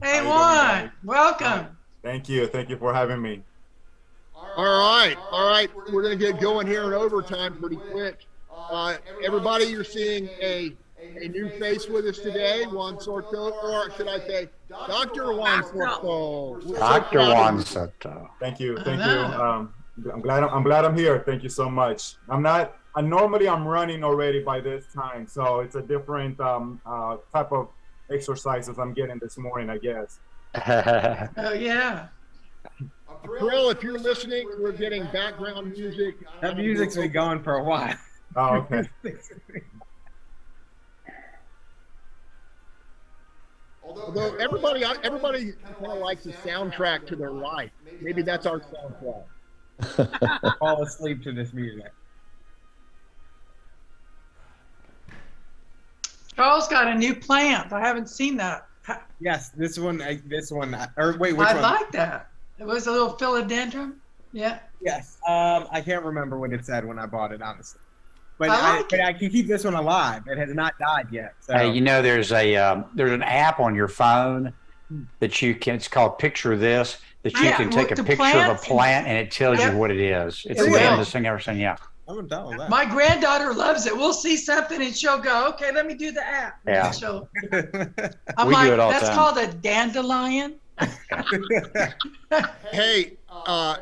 Hey, How you doing, guys? Juan, welcome. Thank you. Thank you for having me. All right. We're going to get going here in overtime pretty quick. Everybody, you're seeing a new face with us today, Juan Sorto, or should I say, Dr. Juan Sorto. We're so Dr. proud Juan of you. Soto. Thank you. I Thank you. know. I'm glad I'm here. Thank you so much. Normally I'm running already by this time, so it's a different type of exercises I'm getting this morning, I guess. Oh, yeah. Thrill, if you're listening, we're getting background music. That music's been going for a while. Oh, okay. Although everybody kind of likes a soundtrack to their life. Maybe that's our soundtrack. Fall asleep to this music. Charles got a new plant. I haven't seen that. Yes, this one. Or wait, which I one? like that. It was a little philodendron. Yeah. Yes. I can't remember what it said when I bought it, honestly. But I like but I can keep this one alive. It has not died yet. So. Hey, you know, there's an app on your phone that you can. It's called Picture This. That you Yeah, can take a the picture of a plants and- plant and it tells Yep. you what it is. It's It the will. damnedest thing I've ever seen. Yeah. I'm gonna tell that. My granddaughter loves it. We'll see something and she'll go, okay, let me do the app. Yeah. And I'm We do like, it all the that's time. called a dandelion. Hey,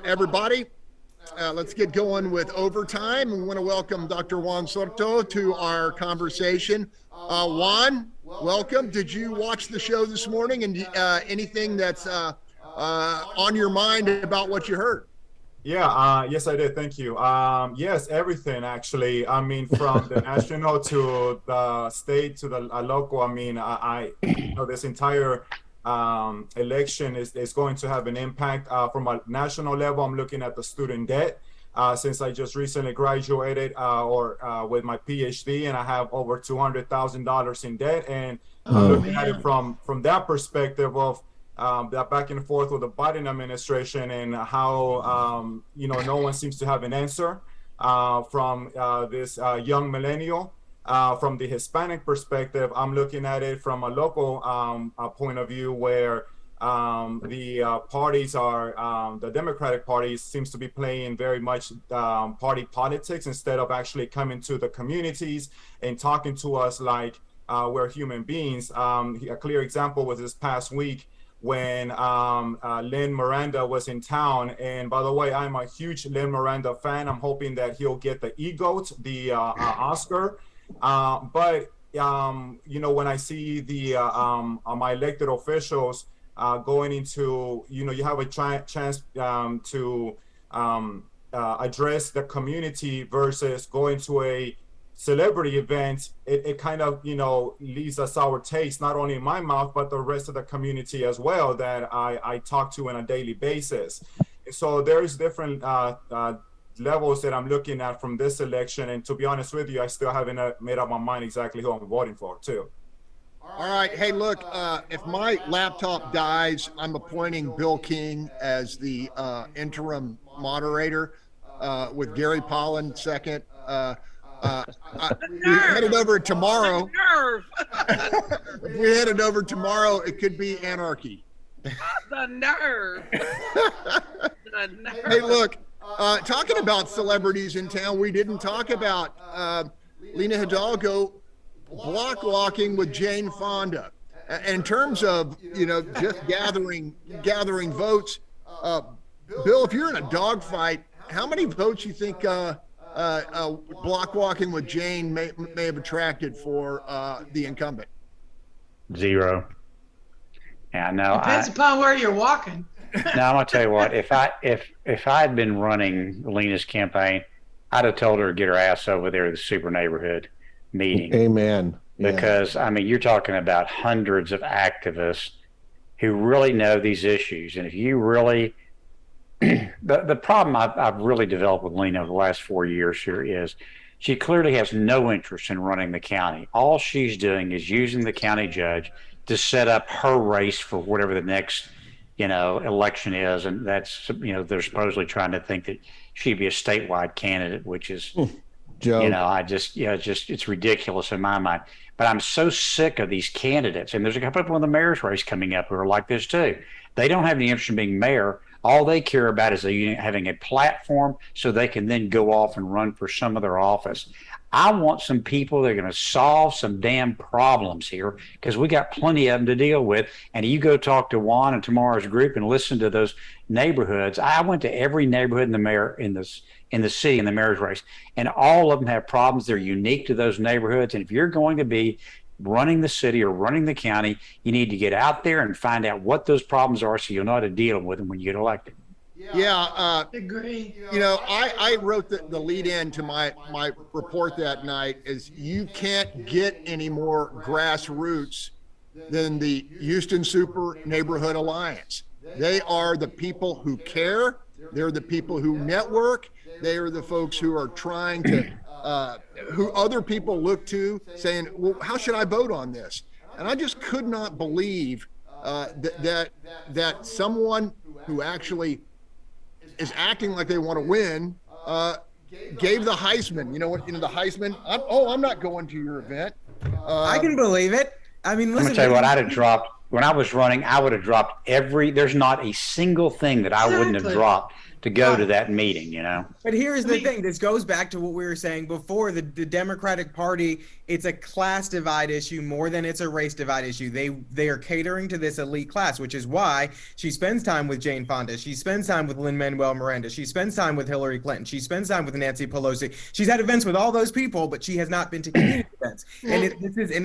everybody, let's get going with overtime. We want to welcome Dr. Juan Soto to our conversation. Juan, welcome. Did you watch the show this morning and anything that's on your mind about what you heard? Yeah, yes, I did. Thank you. Yes, everything actually. I mean, from the national to the state to the local. I mean, I this entire election is going to have an impact from a national level. I'm looking at the student debt. Since I just recently graduated with my PhD, and I have over $200,000 in debt, and I'm looking at it from that perspective of that back and forth with the Biden administration and how no one seems to have an answer from this young millennial. From the Hispanic perspective, I'm looking at it from a local point of view where the parties are, the Democratic Party seems to be playing very much party politics instead of actually coming to the communities and talking to us like we're human beings. A clear example was this past week when Lin Miranda was in town. And by the way, I'm a huge Lin Miranda fan. I'm hoping that he'll get the EGOT, the Oscar. But when I see the my elected officials going into, you have a chance to address the community versus going to a celebrity event, it kind of, leaves a sour taste, not only in my mouth, but the rest of the community as well that I talk to on a daily basis. So there's different levels that I'm looking at from this election. And to be honest with you, I still haven't made up my mind exactly who I'm voting for too. All right. Hey, look, if my laptop dies, I'm appointing Bill King as the interim moderator with Gary Pollan second. We headed over tomorrow. If we headed over tomorrow, it could be anarchy. The nerve. The nerve. Hey, look, talking about celebrities in town, we didn't talk about Lena Hidalgo block walking with Jane Fonda. In terms of, just gathering votes, Bill, if you're in a dogfight, how many votes you think block walking with Jane may have attracted for the incumbent? 0. Yeah, no. Depends upon where you're walking. Now I'm gonna tell you what. If I had been running Lena's campaign, I'd have told her to get her ass over there to the super neighborhood meeting. Amen. Yeah. Because I mean, you're talking about hundreds of activists who really know these issues, and if you really the problem I've really developed with Lena over the last 4 years here is she clearly has no interest in running the county. All she's doing is using the county judge to set up her race for whatever the next, election is. And that's, they're supposedly trying to think that she'd be a statewide candidate, which is Joe. You know, it's ridiculous in my mind. But I'm so sick of these candidates. And there's a couple of people in the mayor's race coming up who are like this too. They don't have any interest in being mayor. All they care about is having a platform so they can then go off and run for some other office. I want some people that are going to solve some damn problems here, because we got plenty of them to deal with. And you go talk to Juan and tomorrow's group and listen to those neighborhoods. I went to every neighborhood in the city in the mayor's race, and all of them have problems. They're unique to those neighborhoods. And if you're going to be running the city or running the county, you need to get out there and find out what those problems are so you'll know how to deal with them when you get elected. Yeah, Agree. you know, I wrote the lead in to my report that night is you can't get any more grassroots than the Houston Super Neighborhood Alliance. They are the people who care. They're the people who network. They are the folks who are trying to, who other people look to saying, well, how should I vote on this? And I just could not believe that someone who actually is acting like they want to win, gave the Heisman. You know what? You know the Heisman. I'm not going to your event. I can believe it. I mean, listen. I'm gonna tell you what I'd have dropped when I was running. I would have dropped there's not a single thing that I wouldn't have dropped to go to that meeting, you know. But here's the thing. This goes back to what we were saying before. The Democratic Party, it's a class divide issue more than it's a race divide issue. They are catering to this elite class, which is why she spends time with Jane Fonda. She spends time with Lin-Manuel Miranda. She spends time with Hillary Clinton. She spends time with Nancy Pelosi. She's had events with all those people, but she has not been to community events. And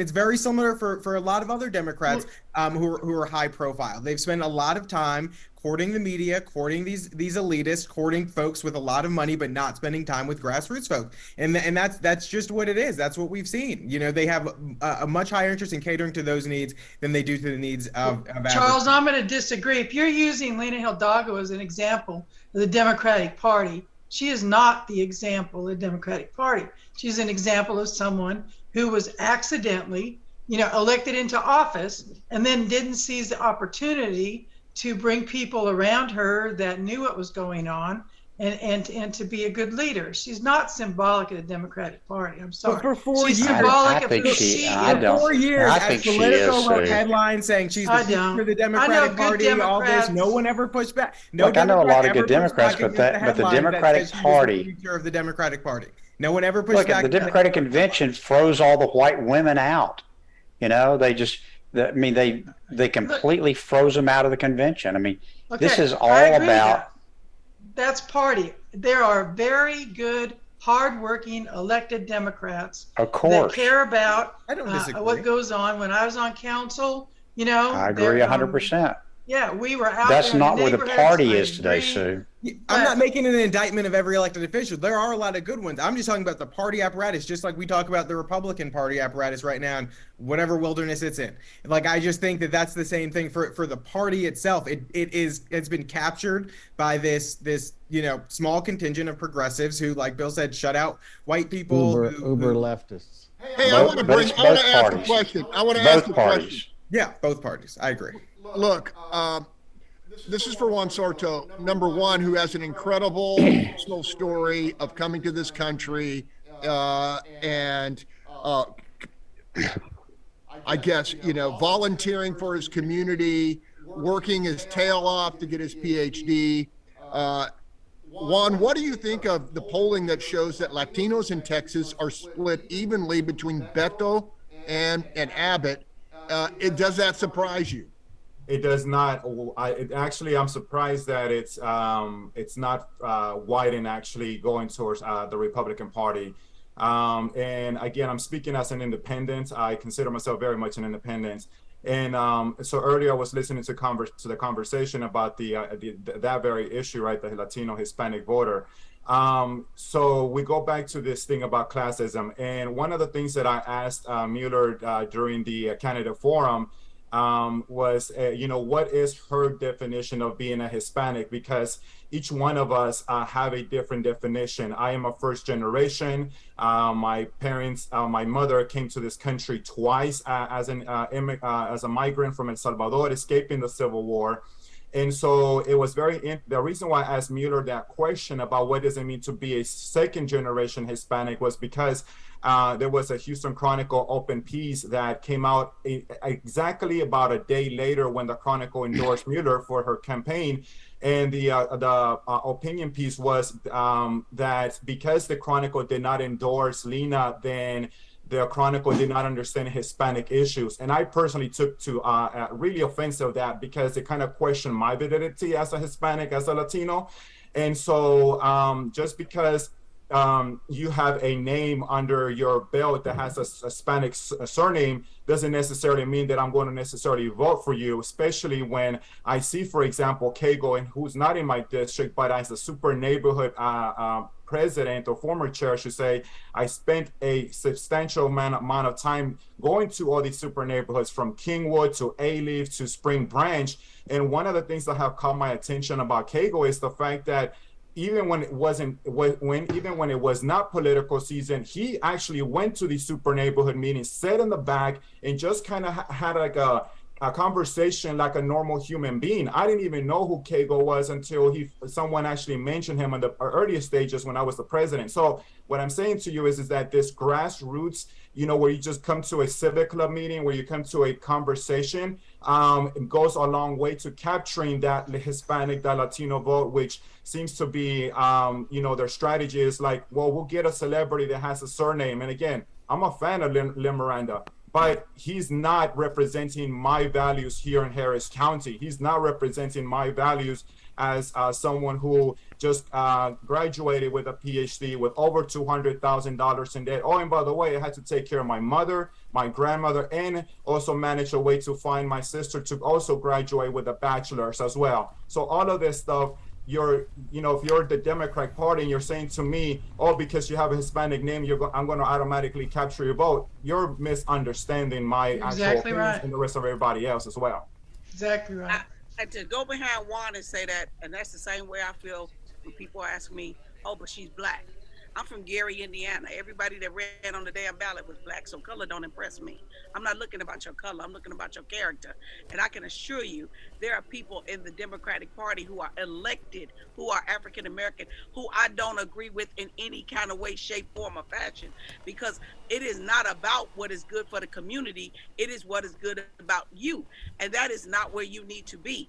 it's very similar for a lot of other Democrats who are high profile. They've spent a lot of time courting the media, courting these elitists, courting folks with a lot of money, but not spending time with grassroots folks. And that's just what it is. That's what we've seen. You know, they have a much higher interest in catering to those needs than they do to the needs of Charles, I'm going to disagree. If you're using Lina Hidalgo as an example of the Democratic Party, she is not the example of the Democratic Party. She's an example of someone who was accidentally, elected into office and then didn't seize the opportunity to bring people around her that knew what was going on and to be a good leader. She's not symbolic of the Democratic Party. I'm sorry. But for 4 she's years, symbolic I think of she, who I is. don't, 4 years, I think as she Politico is, wrote Sue. headlines saying she's the future of the Democratic Party, all this. No one ever pushed back. Look, I know a lot of good Democrats, but the Democratic Party, the future of the Democratic Party. No one ever pushed look, back. the Democratic Convention froze all the white women out. You know, they completely froze them out of the convention. I mean, this is all about. That's party. There are very good, hardworking elected Democrats Of course. that care about I don't disagree. what goes on. When I was on council, I agree 100%. Yeah, we were out That's there in not the where the neighborhoods. party I is today, agree. Sue. I'm not making an indictment of every elected official. There are a lot of good ones. I'm just talking about the party apparatus, just like we talk about the Republican Party apparatus right now and whatever wilderness it's in. Like, I just think that that's the same thing for the party itself. It's been captured by this small contingent of progressives who, like Bill said, shut out white people. Uber leftists. Hey, I want to ask a question. Both parties. Yeah, both parties. I agree. Look, this is for Juan Sarto, number one, who has an incredible personal story of coming to this country and I guess, volunteering for his community, working his tail off to get his PhD. Juan, what do you think of the polling that shows that Latinos in Texas are split evenly between Beto and Abbott? Does that surprise you? It does not. I'm surprised that it's not Wyden actually going towards the Republican Party. And again, I'm speaking as an independent. I consider myself very much an independent. And so earlier I was listening to the conversation about that very issue, right? The Latino Hispanic voter. So we go back to this thing about classism. And one of the things that I asked Mueller during the candidate forum was, what is her definition of being a Hispanic? Because each one of us have a different definition. I am a first generation. My parents, my mother came to this country twice as a migrant from El Salvador, escaping the Civil War. And so it was the reason why I asked Mueller that question about what does it mean to be a second generation Hispanic was because there was a Houston Chronicle open piece that came out exactly about a day later when the Chronicle endorsed Mueller for her campaign. And the opinion piece was that because the Chronicle did not endorse Lena, then the Chronicle did not understand Hispanic issues. And I personally took to really offensive that because it kind of questioned my validity as a Hispanic, as a Latino. And so just because you have a name under your belt that has a Hispanic surname doesn't necessarily mean that I'm going to necessarily vote for you, especially when I see, for example, Kago, and who's not in my district, but as a super neighborhood president or former chair, I should say, I spent a substantial amount of time going to all these super neighborhoods from Kingwood to A-Leaf to Spring Branch. And one of the things that have caught my attention about Kago is the fact that even when it was not political season, he actually went to the super neighborhood meetings, sat in the back, and just kind of had like a conversation like a normal human being. I didn't even know who Kago was until someone actually mentioned him in the earliest stages when I was the president. So what I'm saying to you is that this grassroots, where you just come to a civic club meeting, where you come to a conversation, it goes a long way to capturing that Hispanic, that Latino vote, which seems to be, their strategy is like, well, we'll get a celebrity that has a surname. And again, I'm a fan of Lin Miranda, but he's not representing my values here in Harris County. He's not representing my values as someone who just graduated with a PhD with over $200,000 in debt. Oh, and by the way, I had to take care of my mother, my grandmother, and also manage a way to find my sister to also graduate with a bachelor's as well. So all of this stuff, if you're the Democratic Party and you're saying to me, oh, because you have a Hispanic name, I'm going to automatically capture your vote, you're misunderstanding my actual opinions and the rest of everybody else as well. Exactly right. And to go behind Juan and say that, and that's the same way I feel when people ask me, oh, but she's black. I'm from Gary, Indiana. Everybody that ran on the damn ballot was black, so color don't impress me. I'm not looking about your color, I'm looking about your character. And I can assure you, there are people in the Democratic Party who are elected, who are African American, who I don't agree with in any kind of way, shape, form, or fashion, because it is not about what is good for the community, it is what is good about you. And that is not where you need to be.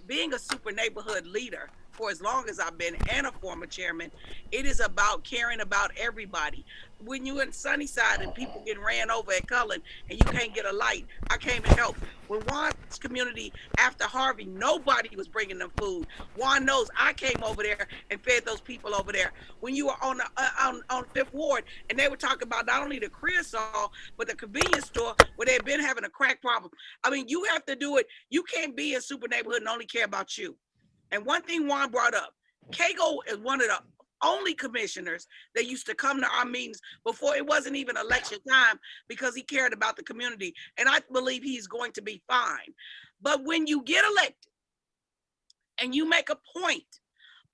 Being a super neighborhood leader for as long as I've been, and a former chairman, it is about caring about everybody. When you're in Sunnyside and people get ran over at Cullen and you can't get a light, I came and helped. When Juan's community, after Harvey, nobody was bringing them food. Juan knows I came over there and fed those people over there. When you were on Fifth Ward and they were talking about not only the Creosote, but the convenience store where they had been having a crack problem. I mean, you have to do it. You can't be a super neighborhood and only care about you. And one thing Juan brought up, Kago is one of the only commissioners that used to come to our meetings before it wasn't even election time because he cared about the community. And I believe he's going to be fine. But when you get elected and you make a point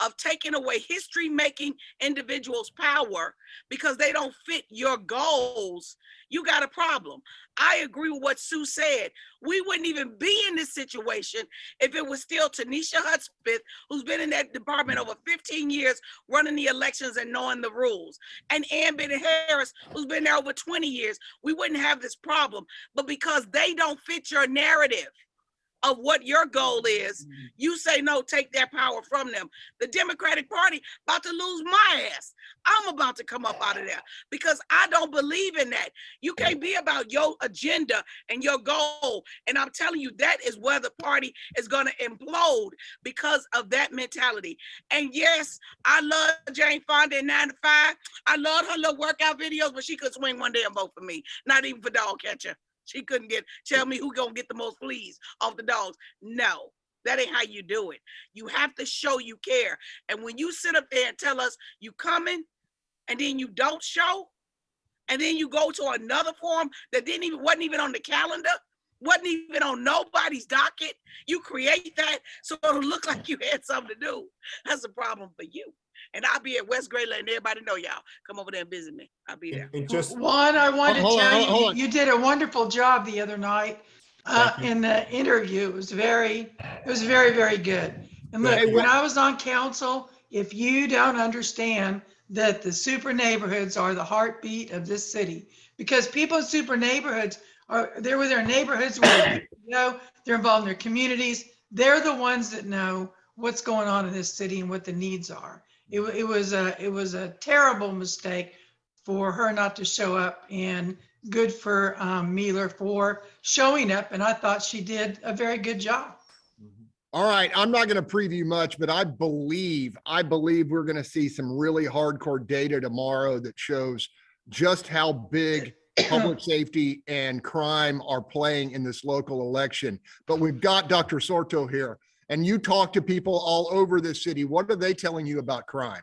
of taking away history-making individuals' power because they don't fit your goals, you got a problem. I agree with what Sue said. We wouldn't even be in this situation if it was still Tanisha Hudspeth, who's been in that department over 15 years, running the elections and knowing the rules, and Ann Bennett Harris, who's been there over 20 years. We wouldn't have this problem. But because they don't fit your narrative of what your goal is, you say no, take their power from them. The Democratic Party about to lose my ass. I'm about to come up out of there because I don't believe in that. You can't be about your agenda and your goal. And I'm telling you, that is where the party is going to implode because of that mentality. And yes, I love Jane Fonda in 9 to 5. I love her little workout videos, but she could swing one damn vote for me, not even for dog catcher. She couldn't tell me who gonna get the most fleas off the dogs. No, that ain't how you do it. You have to show you care. And when you sit up there and tell us you coming, and then you don't show, and then you go to another forum that wasn't even on the calendar, wasn't even on nobody's docket, you create that so it'll look like you had something to do. That's a problem for you. And I'll be at West Grayland and everybody know y'all. Come over there and visit me. I'll be there. Juan, I wanted to tell you, you did a wonderful job the other night in the interview. It was very, very good. And look, Hey, when I was on council, if you don't understand that the super neighborhoods are the heartbeat of this city, because people in super neighborhoods they're with their neighborhoods where they're involved in their communities. They're the ones that know what's going on in this city and what the needs are. It was a terrible mistake for her not to show up, and good for Mealer for showing up. And I thought she did a very good job. All right, I'm not going to preview much, but I believe we're going to see some really hardcore data tomorrow that shows just how big public safety and crime are playing in this local election. But we've got Dr. Sorto here, and you talk to people all over the city. What are they telling you about crime?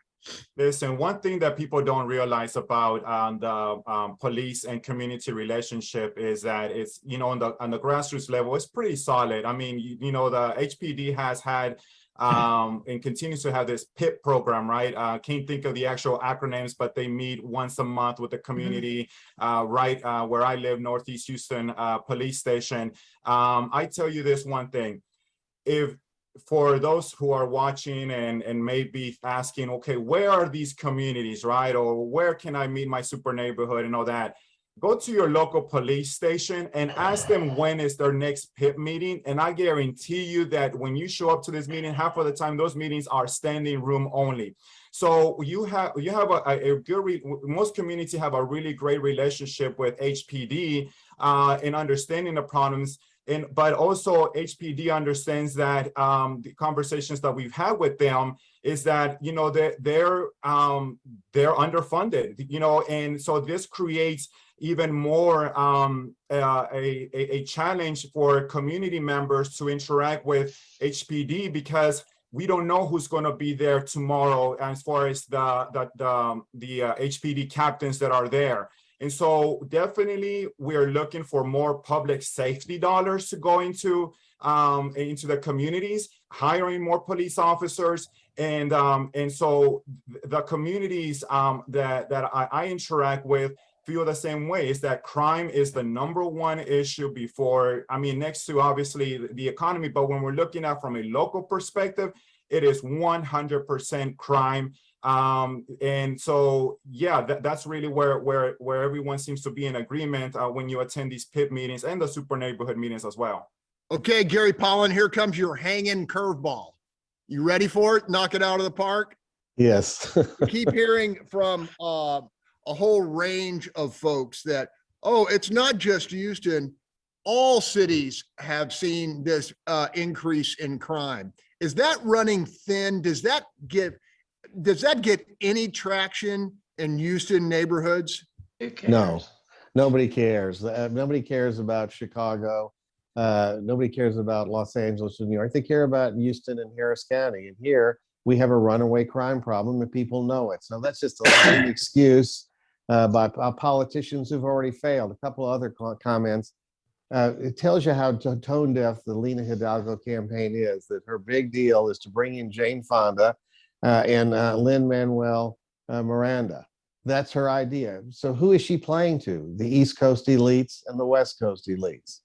Listen, one thing that people don't realize about the police and community relationship is that it's, on the grassroots level, it's pretty solid. I mean, the HPD has had and continues to have this PIP program, right? Can't think of the actual acronyms, but they meet once a month with the community, right where I live, Northeast Houston Police Station. I tell you this one thing, for those who are watching and maybe asking, okay, where are these communities, right? Or where can I meet my super neighborhood and all that? Go to your local police station and ask them when is their next PIP meeting. And I guarantee you that when you show up to this meeting, half of the time, those meetings are standing room only. So you have a good, most communities have a really great relationship with HPD in understanding the problems. But also HPD understands that the conversations that we've had with them is that, they're underfunded, and so this creates even more a challenge for community members to interact with HPD, because we don't know who's going to be there tomorrow as far as the HPD captains that are there. And so definitely we're looking for more public safety dollars to go into the communities, hiring more police officers. And so the communities that I interact with feel the same way, is that crime is the number one issue next to obviously the economy. But when we're looking at from a local perspective, it is 100% crime. And so, yeah, that's really where everyone seems to be in agreement when you attend these PIP meetings and the super neighborhood meetings as well. Okay, Gary Pollan, here comes your hanging curveball. You ready for it? Knock it out of the park? Yes. We keep hearing from a whole range of folks that, it's not just Houston. All cities have seen this increase in crime. Is that running thin? Does that get any traction in Houston neighborhoods? No, nobody cares. Nobody cares about Chicago. Nobody cares about Los Angeles and New York. They care about Houston and Harris County. And here we have a runaway crime problem and people know it. So that's just a lame excuse by politicians who've already failed. A couple of other comments. It tells you how tone deaf the Lina Hidalgo campaign is, that her big deal is to bring in Jane Fonda and Lin-Manuel Miranda. That's her idea. So who is she playing to? The East Coast elites and the West Coast elites.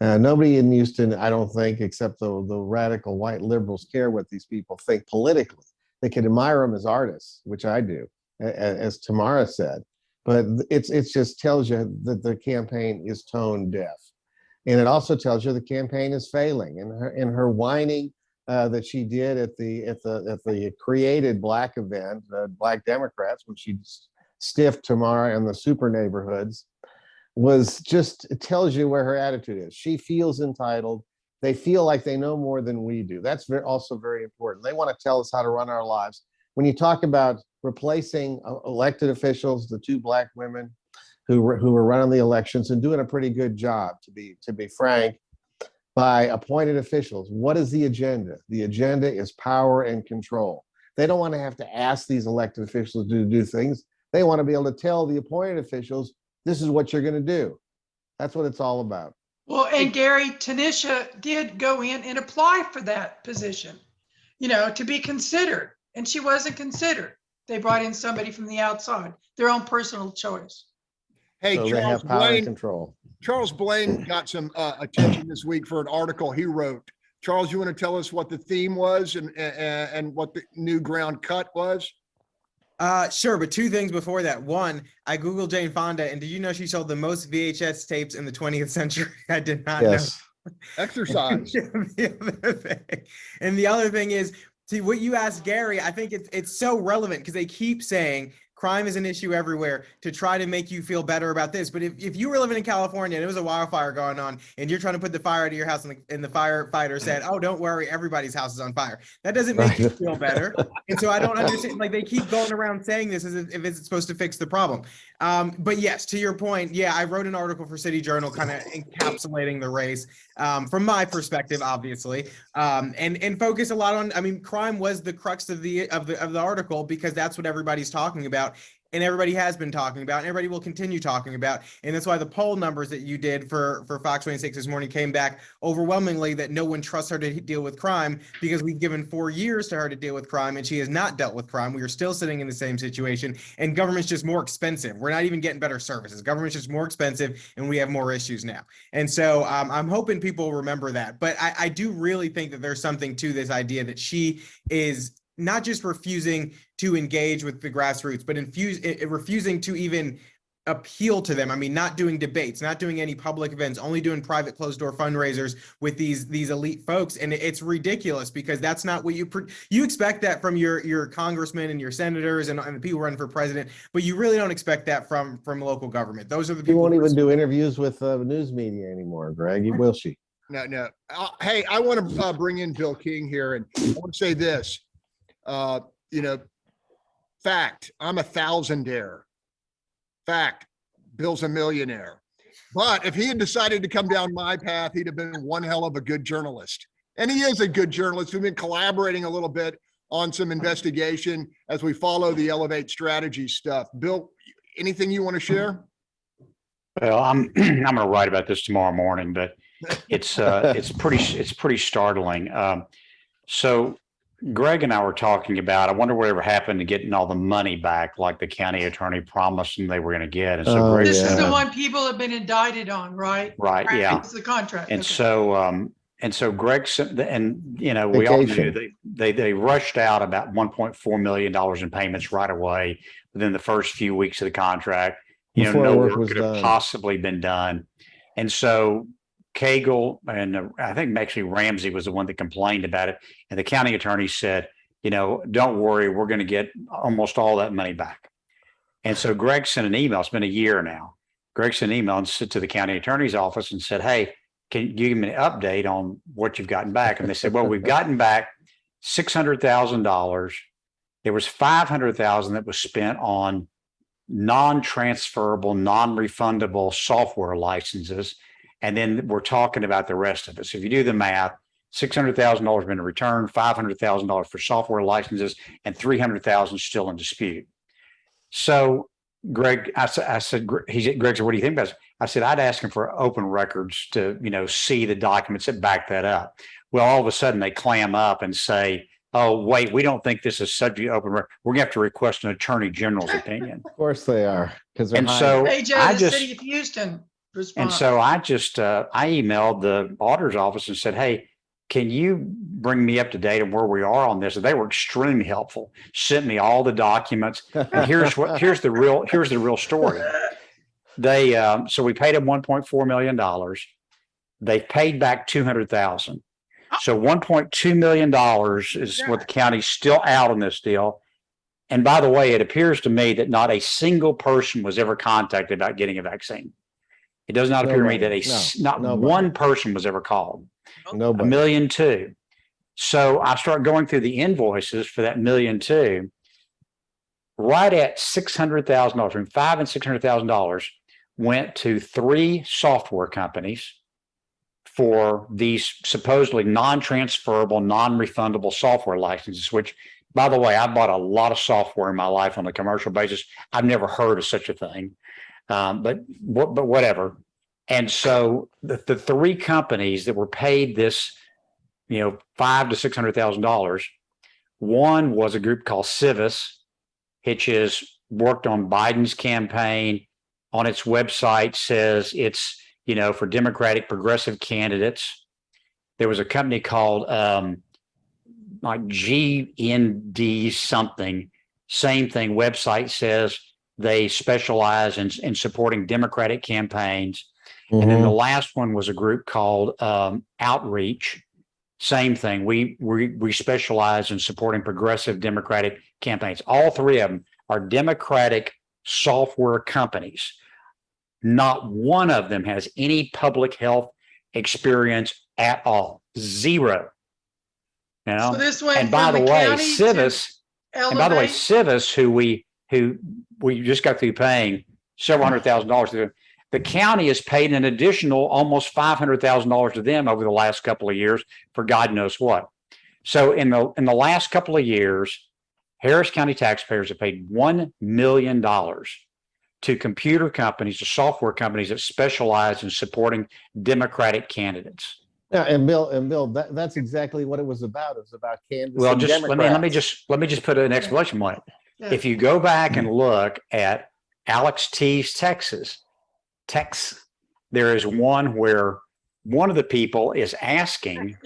Nobody in Houston, I don't think, except the radical white liberals, care what these people think politically. They can admire them as artists, which I do, as Tamara said. But it just tells you that the campaign is tone deaf. And it also tells you the campaign is failing. And her whining that she did at the created Black event, Black Democrats, when she stiffed Tamara and the super neighborhoods, it tells you where her attitude is. She feels entitled. They feel like they know more than we do. That's also very important. They want to tell us how to run our lives. When you talk about replacing elected officials, the two Black women who were running the elections and doing a pretty good job, to be frank, by appointed officials, what is the agenda? The agenda is power and control. They don't want to have to ask these elected officials to do things. They want to be able to tell the appointed officials, this is what you're going to do. That's what it's all about. Well, and Gary, Tanisha did go in and apply for that position, to be considered, and she wasn't considered. They brought in somebody from the outside, their own personal choice. Hey, so Charles they have power Blaine, and control. Charles Blaine got some attention this week for an article he wrote. Charles, you want to tell us what the theme was and what the new ground cut was? Sure, but two things before that. One, I Googled Jane Fonda, and did you know she sold the most VHS tapes in the 20th century? I did not know. Exercise. And the other thing is, see, what you asked Gary, I think it's so relevant because they keep saying crime is an issue everywhere to try to make you feel better about this. But if you were living in California and there was a wildfire going on and you're trying to put the fire out of your house and the firefighter said, oh, don't worry, everybody's house is on fire. That doesn't make you feel better. And so I don't understand, like they keep going around saying this as if it's supposed to fix the problem. But yes, to your point, yeah, I wrote an article for City Journal kind of encapsulating the race from my perspective, obviously, and focus a lot on, I mean, crime was the crux of the article because that's what everybody's talking about. And everybody has been talking about, and everybody will continue talking about. And that's why the poll numbers that you did for Fox 26 this morning came back overwhelmingly that no one trusts her to deal with crime because we've given 4 years to her to deal with crime and she has not dealt with crime. We are still sitting in the same situation and government's just more expensive. We're not even getting better services. Government's just more expensive and we have more issues now. And so I'm hoping people remember that. But I do really think that there's something to this idea that she is not just refusing to engage with the grassroots, but refusing to even appeal to them. I mean, not doing debates, not doing any public events, only doing private closed door fundraisers with these elite folks. And it's ridiculous because that's not what you expect that from your congressmen and your senators and the people running for president, but you really don't expect that from local government. Those are the people. You won't even do interviews with news media anymore, Greg. Will she? No. Hey, I want to bring in Bill King here, and I want to say this. Fact, I'm a thousandaire. Fact, Bill's a millionaire. But if he had decided to come down my path, he'd have been one hell of a good journalist. And he is a good journalist. We've been collaborating a little bit on some investigation as we follow the Elevate Strategy stuff. Bill, anything you want to share? Well, I'm going to write about this tomorrow morning, but it's pretty startling. So Greg and I were talking about, I wonder whatever happened to getting all the money back, like the county attorney promised them they were going to get. And so Greg this is the one people have been indicted on, right? Right. Yeah. It's the contract. And so Greg sent, and we all knew they rushed out about $1.4 million in payments right away within the first few weeks of the contract. No work could have possibly been done. And so Cagle and I think actually Ramsey was the one that complained about it. And the county attorney said, don't worry, we're going to get almost all that money back. And so Greg sent an email. It's been a year now. Greg sent an email to the county attorney's office and said, hey, can you give me an update on what you've gotten back? And they said, well, we've gotten back $600,000. There was $500,000 that was spent on non-transferable, non-refundable software licenses. And then we're talking about the rest of it. So if you do the math, $600,000 been returned, $500,000 for software licenses, and $300,000 still in dispute. So Greg, Greg said, what do you think about it? I said, I'd ask him for open records to, see the documents that back that up. Well, all of a sudden they clam up and say, oh, wait, we don't think this is subject to open record. We're going to have to request an attorney general's opinion. Of course they are. Because Hey, Joe, the city of Houston. And so I emailed the auditor's office and said, hey, can you bring me up to date on where we are on this? And they were extremely helpful, sent me all the documents. And here's the real story. So we paid them $1.4 million. They paid back $200,000. So $1.2 million is what the county's still out on this deal. And by the way, it appears to me that not a single person was ever contacted about getting a vaccine. It does not appear to me that one person was ever called. Nobody. $1.2 million. So I start going through the invoices for that $1.2 million. Right at $600,000, between $500,000 and $600,000 went to 3 software companies for these supposedly non-transferable, non-refundable software licenses, which, by the way, I bought a lot of software in my life on a commercial basis. I've never heard of such a thing. But whatever. And so the 3 companies that were paid this, $500,000 to $600,000, one was a group called Civis, which is worked on Biden's campaign. On its website says it's for Democratic progressive candidates. There was a company called like GND something, same thing. Website says they specialize in supporting Democratic campaigns. And then the last one was a group called Outreach. Same thing. We specialize in supporting progressive Democratic campaigns. All three of them are Democratic software companies. Not one of them has any public health experience at all. Zero. So this went and by from the the way, county Civis, to and by the way, Elevate. Civis, who we just got through paying several $100,000 to, the county has paid an additional almost $500,000 to them over the last couple of years for God knows what. So in the last couple of years, Harris County taxpayers have paid $1 million to computer companies, to software companies that specialize in supporting Democratic candidates. Yeah, and Bill, that's exactly what it was about. It was about candidates. Well, and just Democrats. let me just put an exclamation point. Yeah. If you go back and look at Alex T's texts, there is one where one of the people is asking,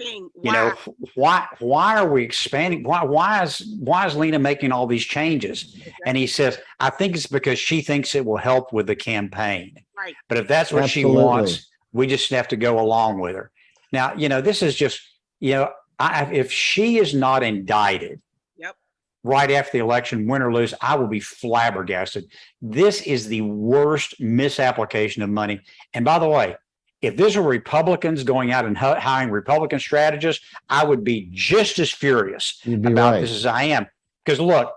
why are we expanding? Why is Lena making all these changes? And he says, I think it's because she thinks it will help with the campaign. Right. But if that's what Absolutely. she wants, we just have to go along with her. Now, this is just, if she is not indicted right after the election, win or lose, I will be flabbergasted. This is the worst misapplication of money. And by the way, if these are Republicans going out and hiring Republican strategists, I would be just as furious about this as I am. Because look,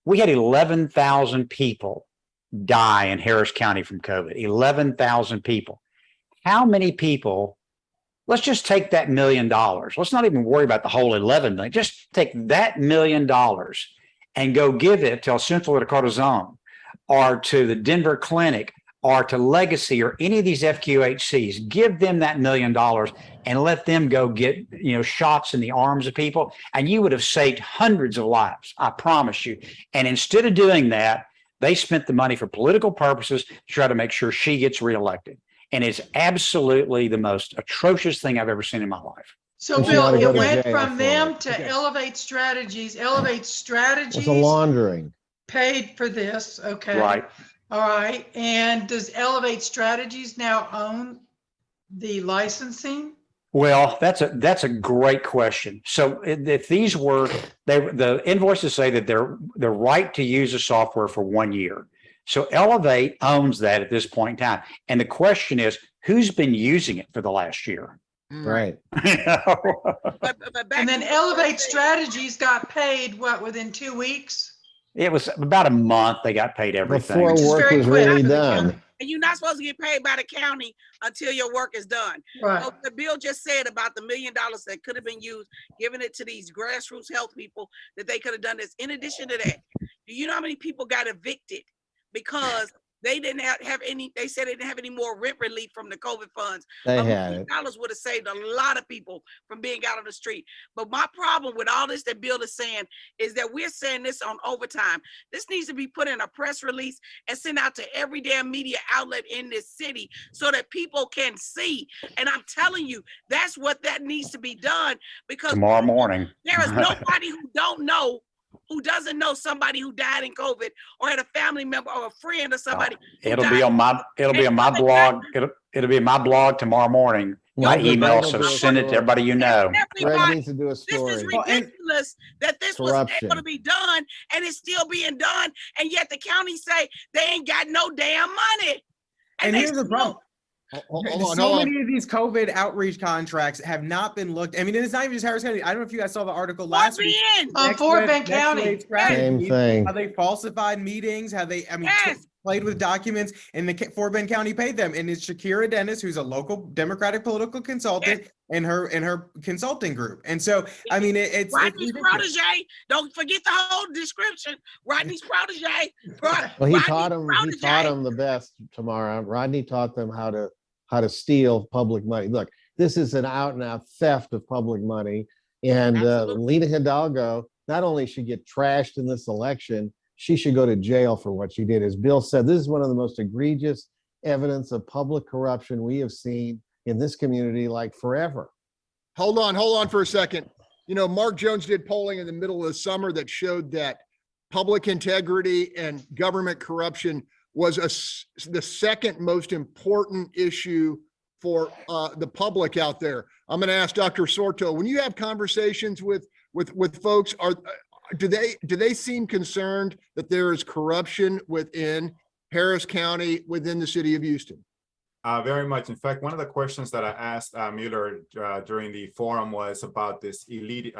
we had 11,000 people die in Harris County from COVID. 11,000 people. How many people? Let's just take that $1 million. Let's not even worry about the whole 11 million. Just take that $1 million and go give it to El Centro de Corazon or to the Denver Clinic or to Legacy or any of these FQHCs. Give them that $1 million and let them go get, shots in the arms of people. And you would have saved hundreds of lives. I promise you. And instead of doing that, they spent the money for political purposes to try to make sure she gets reelected. And it's absolutely the most atrocious thing I've ever seen in my life. So Bill, it went from them to Elevate Strategies. Elevate Strategies. It's a laundering. Paid for this. Okay. Right. All right. And does Elevate Strategies now own the licensing? Well, that's a great question. So if these were, the invoices say that they're right to use the software for 1 year. So Elevate owns that at this point in time. And the question is, who's been using it for the last year? Right. And then Elevate Strategies got paid, within 2 weeks? It was about a month. They got paid everything. Before work was really done. And you're not supposed to get paid by the county until your work is done. Right. So the bill just said about the $1 million that could have been used, giving it to these grassroots health people, that they could have done this. In addition to that, do you know how many people got evicted because they didn't have any, they said they didn't have any more rent relief from the COVID funds. They had it. $1 would have saved a lot of people from being out on the street. But my problem with all this that Bill is saying is that we're saying this on overtime. This needs to be put in a press release and sent out to every damn media outlet in this city so that people can see. And I'm telling you, that's what that needs to be done, because Tomorrow morning. there is nobody who doesn't know somebody who died in COVID or had a family member or a friend or somebody. It'll be on my blog. It'll be in my blog tomorrow morning. My email, so send it to everybody you know. Greg needs to do a story. This is ridiculous that this was able to be done and it's still being done, and yet the county say they ain't got no damn money. And here's the problem. So many of these COVID outreach contracts have not been looked. I mean, it's not even just Harris County. I don't know if you guys saw the article last week. Fort Bend County. Same thing. How they falsified meetings, how they, played with documents, and the Fort Bend County paid them. And it's Shakira Dennis, who's a local Democratic political consultant, and her consulting group. And so, I mean, it's Rodney's protege. Don't forget the whole description. Rodney's protege. Well, he taught them the best tomorrow. Rodney taught them how to steal public money. Look, this is an out and out theft of public money. And Lena Hidalgo not only should get trashed in this election, she should go to jail for what she did. As Bill said, this is one of the most egregious evidence of public corruption we have seen in this community like forever. Hold on for a second. You know, Mark Jones did polling in the middle of the summer that showed that public integrity and government corruption was the second most important issue for the public out there. I'm going to ask Dr. Sorto, when you have conversations with folks, do they seem concerned that there is corruption within Harris County, within the city of Houston? Very much. In fact, one of the questions that I asked Mueller during the forum was about this elite,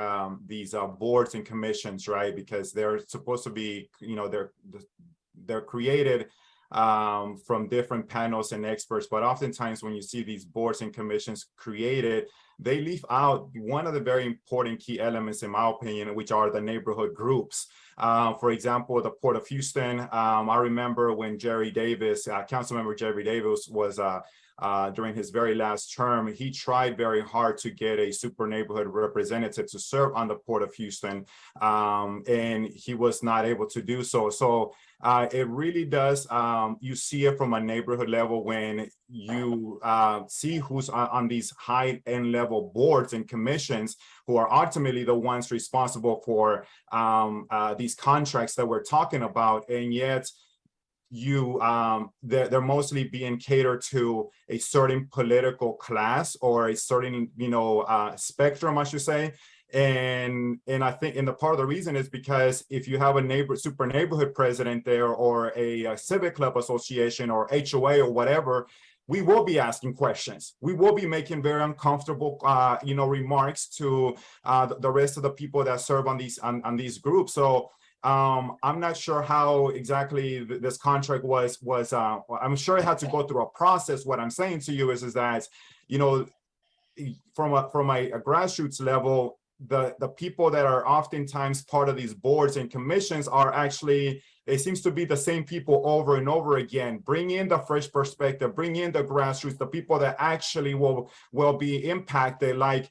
these boards and commissions, right? Because they're supposed to be, you know, they're created from different panels and experts, but oftentimes when you see these boards and commissions created, they leave out one of the very important key elements, in my opinion, which are the neighborhood groups. For example, the Port of Houston, I remember when Jerry Davis, Councilmember Jerry Davis was during his very last term, he tried very hard to get a super neighborhood representative to serve on the Port of Houston, and he was not able to do so. So it really does, you see it from a neighborhood level when you see who's on these high-end level boards and commissions who are ultimately the ones responsible for these contracts that we're talking about, and yet they're mostly being catered to a certain political class or a certain, you know, spectrum, I should say. And I think, and the part of the reason is because if you have a super neighborhood president there, or a civic club association or HOA or whatever, we will be asking questions. We will be making very uncomfortable, you know, remarks to the rest of the people that serve on these groups. So I'm not sure how exactly this contract was. I'm sure it had to go through a process. What I'm saying to you is that, you know, from a grassroots level, the people that are oftentimes part of these boards and commissions are actually, it seems to be the same people over and over again. Bring in the fresh perspective, bring in the grassroots, the people that actually will be impacted, like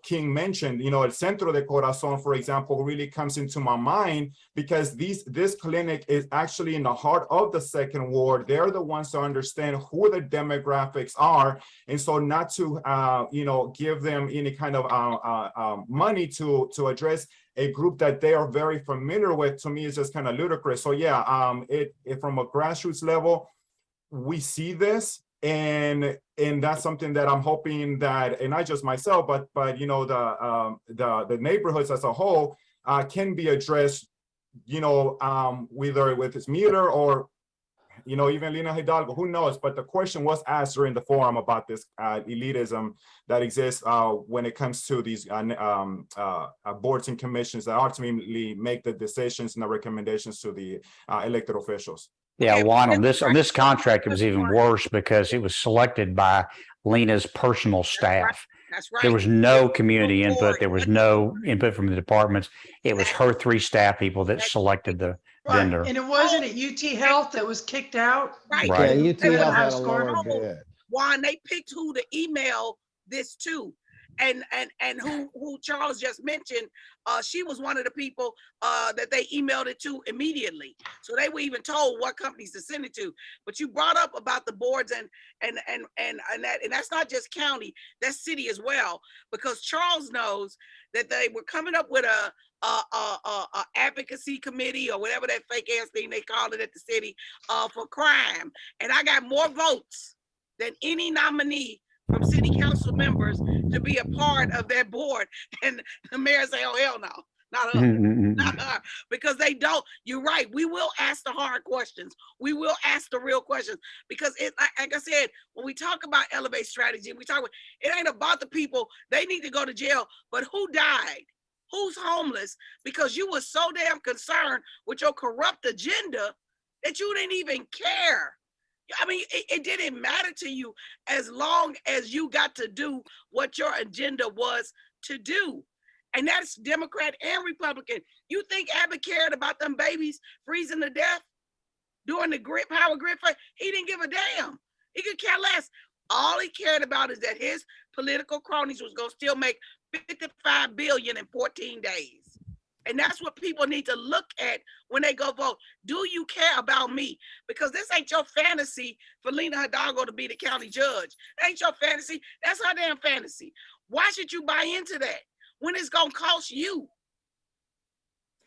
King mentioned, you know, El Centro de Corazon, for example, really comes into my mind because this clinic is actually in the heart of the second ward. They're the ones to understand who the demographics are, and so not to you know, give them any kind of money to address a group that they are very familiar with, to me is just kind of ludicrous. So yeah, it from a grassroots level, we see this. And that's something that I'm hoping that, and not just myself, but you know, the neighborhoods as a whole can be addressed, you know, whether with his Mueller or, you know, even Lina Hidalgo, who knows? But the question was asked during the forum about this elitism that exists when it comes to these boards and commissions that ultimately make the decisions and the recommendations to the elected officials. Yeah, Juan, on this contract, it was even worse because it was selected by Lena's personal staff. That's right. There was no community input. There was no input from the departments. It was her 3 staff people that selected the vendor. And it wasn't at UT Health that was kicked out. Right. Yeah, UT They Health had a scored. lower bid. Juan, they picked who to email this to. And who Charles just mentioned, she was one of the people that they emailed it to immediately. So they were even told what companies to send it to. But you brought up about the boards and that's not just county, that's city as well, because Charles knows that they were coming up with a advocacy committee or whatever that fake ass thing they called it at the city for crime. And I got more votes than any nominee from city council members to be a part of that board. And the mayor say, oh, hell no, not her, not her, because they don't. You're right. We will ask the hard questions. We will ask the real questions, because it, like I said, when we talk about elevate strategy, we talk about, it ain't about the people, they need to go to jail, but who died? Who's homeless? Because you were so damn concerned with your corrupt agenda that you didn't even care. I mean, it didn't matter to you as long as you got to do what your agenda was to do. And that's Democrat and Republican. You think Abbott cared about them babies freezing to death during the power grid fight? He didn't give a damn. He could care less. All he cared about is that his political cronies was going to still make $55 billion in 14 days. And that's what people need to look at when they go vote. Do you care about me? Because this ain't your fantasy for Lena Hidalgo to be the county judge. That ain't your fantasy. That's her damn fantasy. Why should you buy into that when it's going to cost you?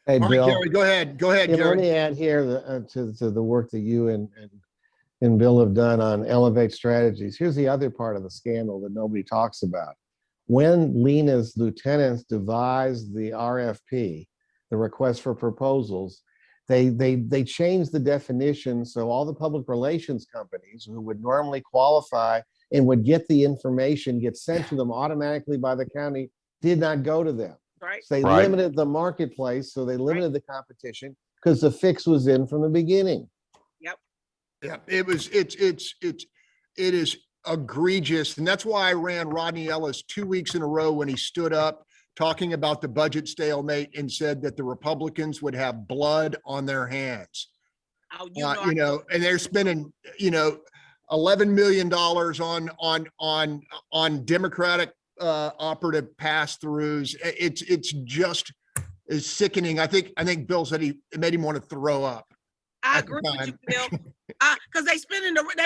Hey, All right, Bill. Gary, go ahead. Go ahead, Yeah, Gary. let me add here to the work that you and Bill have done on Elevate Strategies. Here's the other part of the scandal that nobody talks about. When Lena's lieutenants devised the RFP, the request for proposals, they changed the definition so all the public relations companies who would normally qualify and would get the information get sent to them automatically by the county did not go to them. Right. So they Right. limited the marketplace, so they limited the competition because the fix was in from the beginning. Yeah, it is egregious. And that's why I ran Rodney Ellis 2 weeks in a row when he stood up talking about the budget stalemate and said that the Republicans would have blood on their hands. Oh, And they're spending, $11 million on Democratic operative pass-throughs. It's sickening. I think Bill said it made him want to throw up. I at the agree with you, time. Bill. Because they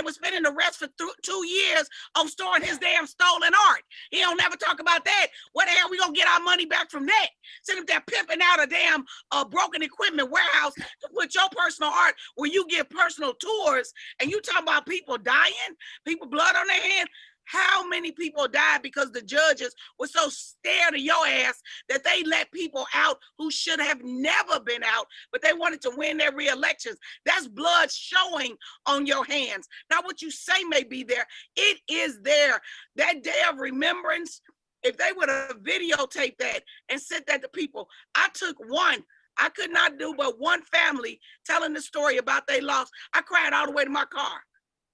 were spending the rest for 2 years on storing his damn stolen art. He don't never talk about that. Where the hell we gonna get our money back from that? Sitting up there pimping out a damn broken equipment warehouse to put your personal art where you give personal tours, and you talk about people dying, people blood on their hand. How many people died because the judges were so scared of your ass that they let people out who should have never been out, but they wanted to win their re-elections? That's blood showing on your hands. Not what you say may be there. It is there. That day of remembrance, if they would have videotaped that and sent that to people, I took one. I could not do but one family telling the story about they loss. I cried all the way to my car.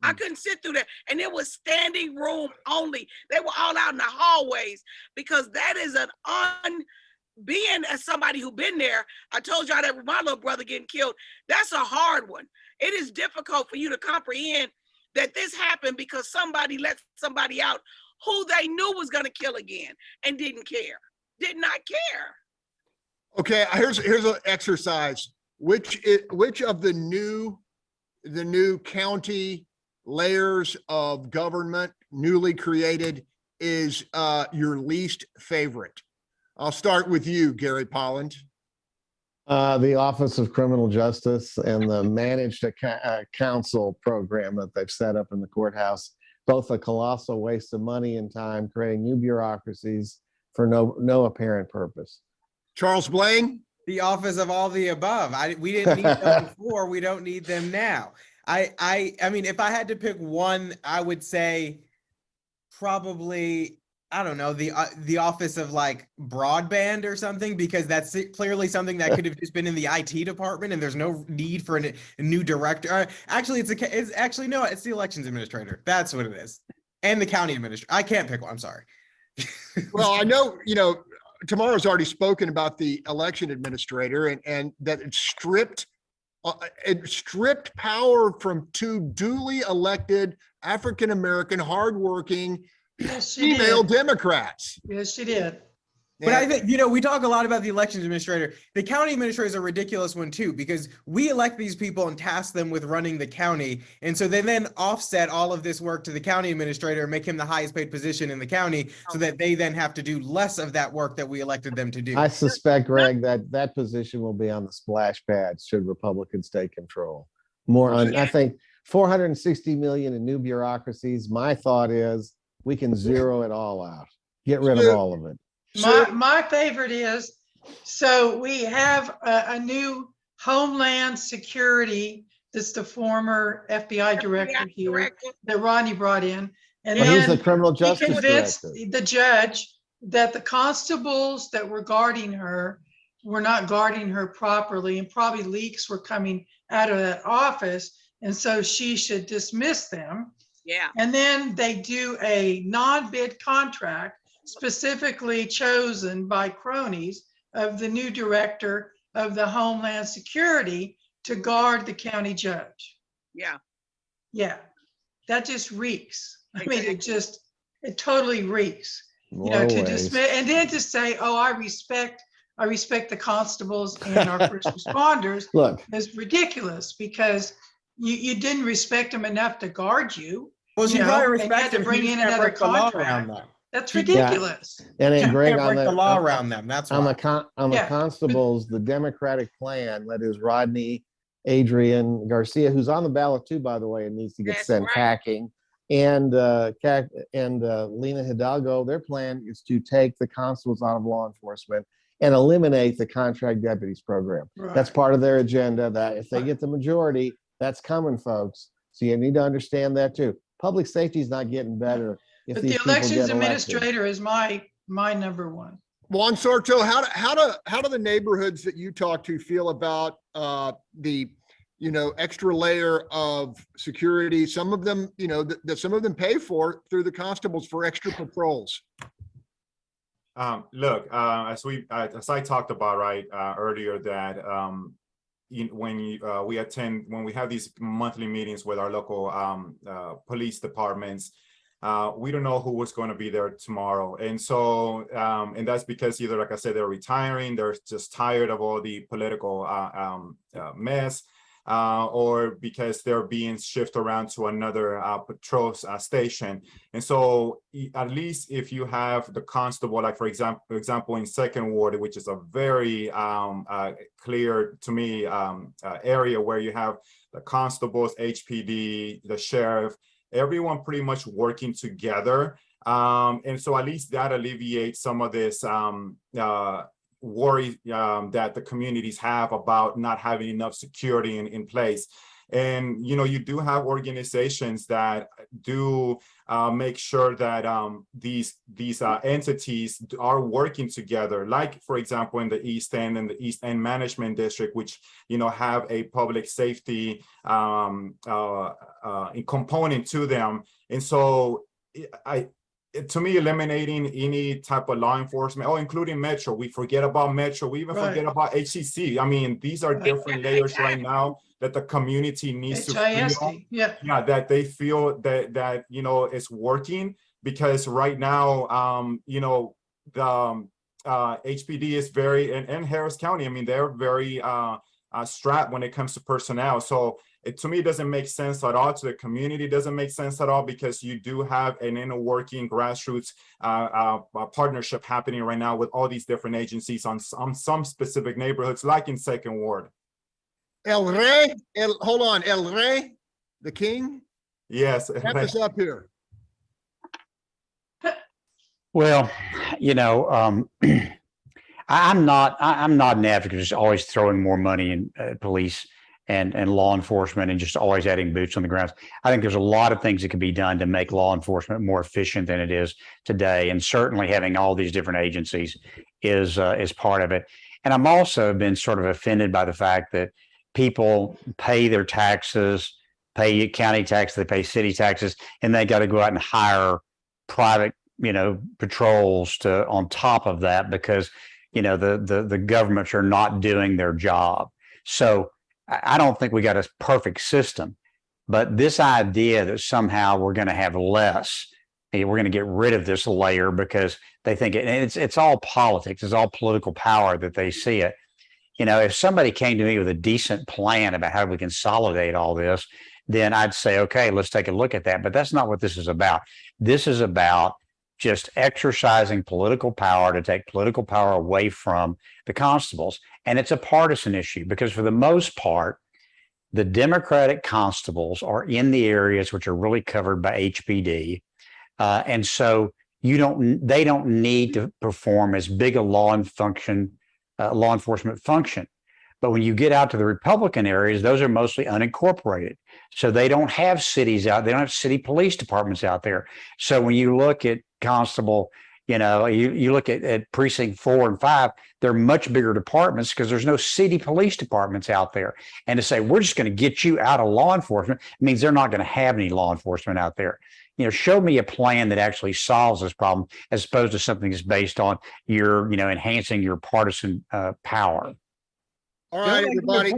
I couldn't sit through that. And it was standing room only. They were all out in the hallways because that is being as somebody who been there. I told y'all that with my little brother getting killed, that's a hard one. It is difficult for you to comprehend that this happened because somebody let somebody out who they knew was going to kill again and did not care. Okay, here's an exercise. Which of the new county layers of government newly created is your least favorite? I'll start with you, Gary Polland. The Office of Criminal Justice and the managed counsel program that they've set up in the courthouse, both a colossal waste of money and time, creating new bureaucracies for no apparent purpose. Charles Blaine? The Office of all the above. We didn't need them before. We don't need them now. I mean, if I had to pick one, I would say probably, I don't know, the Office of like broadband or something, because that's clearly something that could have just been in the IT department, and there's no need for a new director. Actually, it's the elections administrator. That's what it is, and the county administrator. I can't pick one. I'm sorry. Well, I know Tomorrow's already spoken about the election administrator and that it stripped power from two duly elected African-American, hardworking female Democrats. Yes, she did. But I think, we talk a lot about the elections administrator. The county administrator is a ridiculous one too, because we elect these people and task them with running the county. And so they then offset all of this work to the county administrator and make him the highest paid position in the county so that they then have to do less of that work that we elected them to do. I suspect, Greg, that position will be on the splash pad should Republicans take control. I think 460 million in new bureaucracies. My thought is we can zero it all out. Get rid of all of it. My favorite is, so we have a new Homeland Security. That's the former FBI director here that Ronnie brought in. And who's then the criminal he justice convinced director? the judge that the constables that were guarding her were not guarding her properly, and probably leaks were coming out of that office. And so she should dismiss them. Yeah. And then they do a non-bid contract specifically chosen by cronies of the new director of the Homeland Security to guard the county judge. Yeah. Yeah. That just reeks. I mean, it totally reeks. To dismiss and then to say, oh, I respect I respect the constables and our first responders Look, is ridiculous because you didn't respect them enough to guard you. Well, she you know, probably and you respects had to them. bring She in just can't another break the law contract. around them. That's She- ridiculous. and then She Greg, can't on break the the law around them. That's on why. the Yeah. constables, the Democratic plan that is Rodney Adrian Garcia, who's on the ballot too, by the way, and needs to get That's sent right. packing, and Lena Hidalgo. Their plan is to take the constables out of law enforcement and eliminate the contract deputies program. That's Right. part of their agenda. That if they get the majority, that's coming, folks. So you need to understand that too. Public safety is not getting better if But these the people elections get elected. administrator is my number one. Juan Sorto, how do the neighborhoods that you talk to feel about the extra layer of security? Some of them, that some of them pay for through the constables for extra patrols. Look, as I talked about earlier, that when we have these monthly meetings with our local police departments, we don't know who was going to be there tomorrow, and so and that's because either, like I said, they're retiring, they're just tired of all the political mess, or because they're being shifted around to another patrol station. And so at least if you have the constable, like for example in Second Ward, which is a very clear to me area where you have the constables, HPD, the sheriff, everyone pretty much working together. And so at least that alleviates some of this worry that the communities have about not having enough security in place. And you do have organizations that do make sure that these entities are working together, like for example in the East End and the East End Management District, which have a public safety component to them. And so to me, eliminating any type of law enforcement, including Metro. We forget about Metro. We even forget about HCC. I mean, these are different layers right now that the community needs to feel. Yeah, that they feel that it's working, because right now, the HPD is very, and Harris County, I mean, they're very strapped when it comes to personnel. So to me, it doesn't make sense at all. To the community, it doesn't make sense at all, because you do have an inner working grassroots partnership happening right now with all these different agencies on some specific neighborhoods, like in Second Ward. El Rey, El Rey, the king. Yes. Wrap us up here. Well, I'm not an advocate of just always throwing more money in police and law enforcement and just always adding boots on the ground. I think there's a lot of things that can be done to make law enforcement more efficient than it is today. And certainly having all these different agencies is part of it. And I'm also been sort of offended by the fact that people pay their taxes, pay county taxes, they pay city taxes, and they got to go out and hire private, patrols on top of that, because, the governments are not doing their job. So I don't think we got a perfect system, but this idea that somehow we're going to have less, we're going to get rid of this layer because they think it's all politics, it's all political power that they see it. If somebody came to me with a decent plan about how we consolidate all this, then I'd say, okay, let's take a look at that. But that's not what this is about. This is about just exercising political power to take political power away from the constables. And it's a partisan issue, because for the most part, the Democratic constables are in the areas which are really covered by HPD. And so they don't need to perform as big a law enforcement function. But when you get out to the Republican areas, those are mostly unincorporated. So they don't have cities out, they don't have city police departments out there. So when you look at constable, you look at precinct 4 and 5, they're much bigger departments because there's no city police departments out there. And to say, we're just going to get you out of law enforcement means they're not going to have any law enforcement out there. Show me a plan that actually solves this problem, as opposed to something that's based on your, enhancing your partisan power. All right, everybody.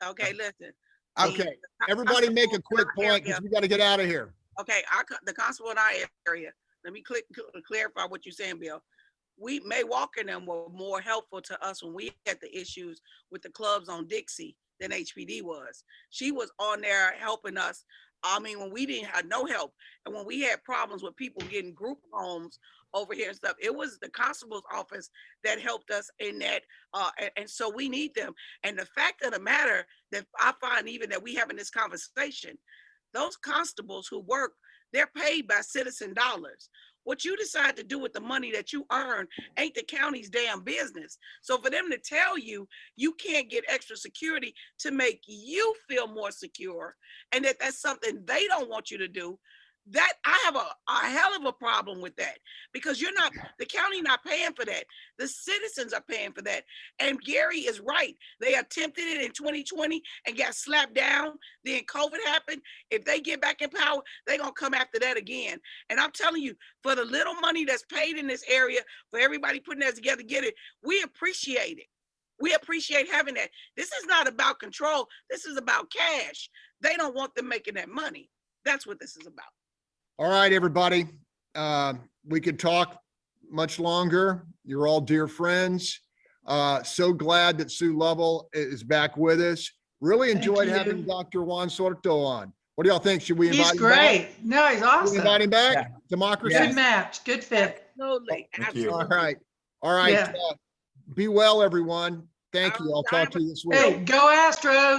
Okay, listen. Okay, everybody make a quick point, because we got to get out of here. Okay, the constable in our area, let me clarify what you're saying, Bill. May Walker and them were more helpful to us when we had the issues with the clubs on Dixie than HPD was. She was on there helping us. I mean, when we didn't have no help, and when we had problems with people getting group homes over here and stuff, it was the constable's office that helped us in that. And so we need them. And the fact of the matter that I find, even that we having this conversation, those constables who work, they're paid by citizen dollars. What you decide to do with the money that you earn ain't the county's damn business. So for them to tell you, you can't get extra security to make you feel more secure, and that that's something they don't want you to do, that I have a hell of a problem with that, because you're not, the county not paying for that. The citizens are paying for that. And Gary is right. They attempted it in 2020 and got slapped down. Then COVID happened. If they get back in power, they're going to come after that again. And I'm telling you, for the little money that's paid in this area, for everybody putting that together, get it, we appreciate it. We appreciate having that. This is not about control. This is about cash. They don't want them making that money. That's what this is about. All right, everybody. We could talk much longer. You're all dear friends. So glad that Sue Lovell is back with us. Really enjoyed having Dr. Juan Soto on. What do y'all think? Should we invite him back? He's great. No, he's awesome. Invite him back? Yeah. Democracy? Good match. Good fit. Absolutely. Thank you. All right. All right. Yeah. Be well, everyone. Thank you. I'll talk to you this week. Hey, go Astros.